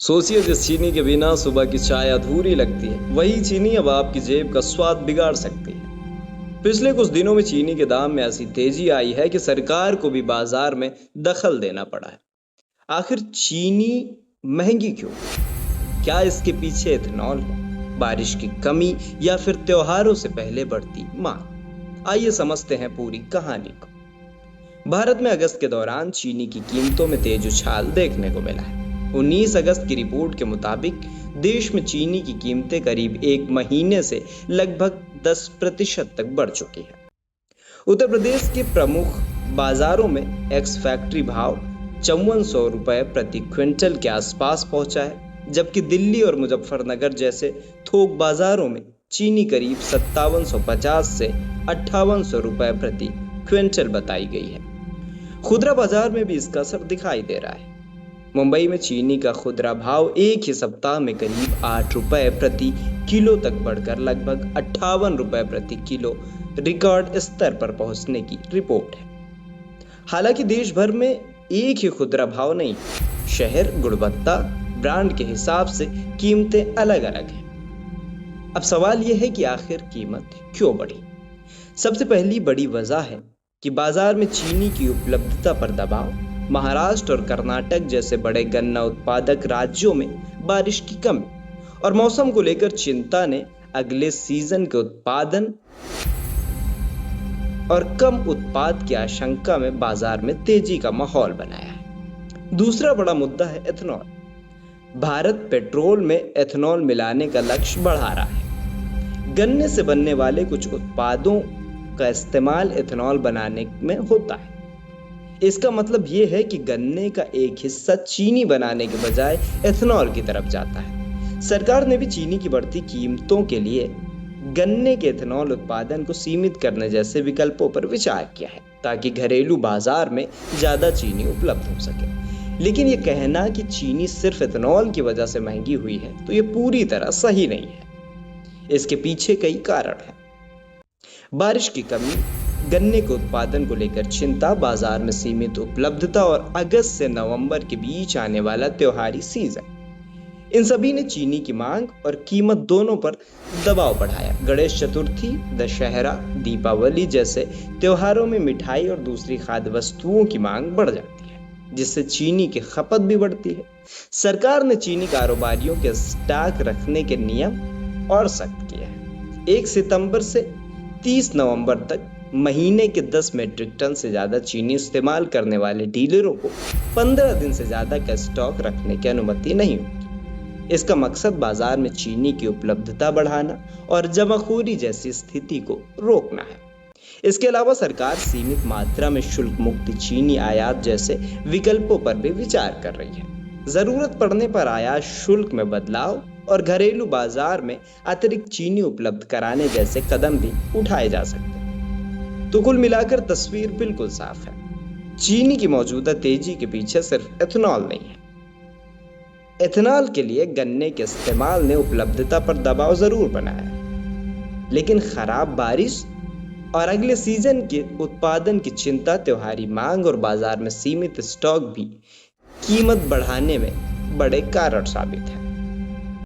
सोचिए, जिस चीनी के बिना सुबह की चाय अधूरी लगती है, वही चीनी अब आपकी जेब का स्वाद बिगाड़ सकती है। पिछले कुछ दिनों में चीनी के दाम में ऐसी तेजी आई है कि सरकार को भी बाजार में दखल देना पड़ा है। आखिर चीनी महंगी क्यों? क्या इसके पीछे इथेनॉल है, बारिश की कमी, या फिर त्योहारों से पहले बढ़ती मांग? आइए समझते हैं पूरी कहानी को। भारत में अगस्त के दौरान चीनी की कीमतों में तेज उछाल देखने को मिला है। 19 अगस्त की रिपोर्ट के मुताबिक देश में चीनी की कीमतें करीब एक महीने से लगभग 10% तक बढ़ चुकी है। उत्तर प्रदेश के प्रमुख बाजारों में एक्स फैक्ट्री भाव 5400 रुपए प्रति क्विंटल के आसपास पहुंचा है, जबकि दिल्ली और मुजफ्फरनगर जैसे थोक बाजारों में चीनी करीब 5750 से 5800 रुपए प्रति क्विंटल बताई गई है। खुदरा बाजार में भी इसका असर दिखाई दे रहा है। मुंबई में चीनी का खुदरा भाव एक ही सप्ताह में करीब 8 रुपए प्रति किलो तक बढ़कर लगभग 58 रुपए प्रति किलो रिकॉर्ड स्तर पर पहुंचने की रिपोर्ट है। हालांकि देश भर में एक ही खुदरा भाव नहीं, शहर, गुणवत्ता, ब्रांड के हिसाब से कीमतें अलग अलग हैं। अब सवाल यह है कि आखिर कीमत क्यों बढ़ी? सबसे पहली बड़ी वजह है कि बाजार में चीनी की उपलब्धता पर दबाव। महाराष्ट्र और कर्नाटक जैसे बड़े गन्ना उत्पादक राज्यों में बारिश की कमी और मौसम को लेकर चिंता ने अगले सीजन के उत्पादन और कम उत्पाद की आशंका में बाजार में तेजी का माहौल बनाया है। दूसरा बड़ा मुद्दा है एथेनॉल। भारत पेट्रोल में एथेनॉल मिलाने का लक्ष्य बढ़ा रहा है। गन्ने से बनने वाले कुछ उत्पादों का इस्तेमाल एथेनॉल बनाने में होता है। इसका मतलब यह है कि गन्ने का एक हिस्सा चीनी बनाने के बजाय एथेनॉल की तरफ जाता है। सरकार ने भी चीनी की बढ़ती कीमतों के लिए गन्ने के एथेनॉल उत्पादन को सीमित करने जैसे विकल्पों पर विचार किया है, ताकि घरेलू बाजार में ज्यादा चीनी उपलब्ध हो सके। लेकिन यह कहना कि चीनी सिर्फ एथेनॉल की वजह से महंगी हुई है, तो यह पूरी तरह सही नहीं है। इसके पीछे कई कारण हैं। बारिश की कमी, गन्ने के उत्पादन को लेकर चिंता, बाजार में सीमित उपलब्धता और अगस्त से नवंबर के बीच आने वाला त्योहारी सीजन, इन सभी ने चीनी की मांग और कीमत दोनों पर दबाव बढ़ाया। गणेश चतुर्थी, दशहरा, दीपावली जैसे त्योहारों में मिठाई और दूसरी खाद्य वस्तुओं की मांग बढ़ जाती है, जिससे चीनी की खपत भी बढ़ती है। सरकार ने चीनी कारोबारियों के स्टॉक रखने के नियम और सख्त किए हैं। 1 सितंबर से 30 नवंबर तक महीने के 10 मीट्रिक टन से ज्यादा चीनी इस्तेमाल करने वाले डीलरों को 15 दिन से ज्यादा का स्टॉक रखने की अनुमति नहीं होगी। इसका मकसद बाजार में चीनी की उपलब्धता बढ़ाना और जमाखोरी जैसी स्थिति को रोकना है। इसके अलावा सरकार सीमित मात्रा में शुल्क मुक्त चीनी आयात जैसे विकल्पों पर भी विचार कर रही है। जरूरत पड़ने पर आयात शुल्क में बदलाव और घरेलू बाजार में अतिरिक्त चीनी उपलब्ध कराने जैसे कदम भी उठाए जा सकते हैं। तो कुल मिलाकर तस्वीर बिल्कुल साफ है। चीनी की मौजूदा तेजी के पीछे सिर्फ एथेनॉल नहीं है। एथेनॉल के लिए गन्ने के इस्तेमाल ने उपलब्धता पर दबाव जरूर बनाया, लेकिन खराब बारिश और अगले सीजन के उत्पादन की चिंता, त्योहारी मांग और बाजार में सीमित स्टॉक भी कीमत बढ़ाने में बड़े कारण साबित है।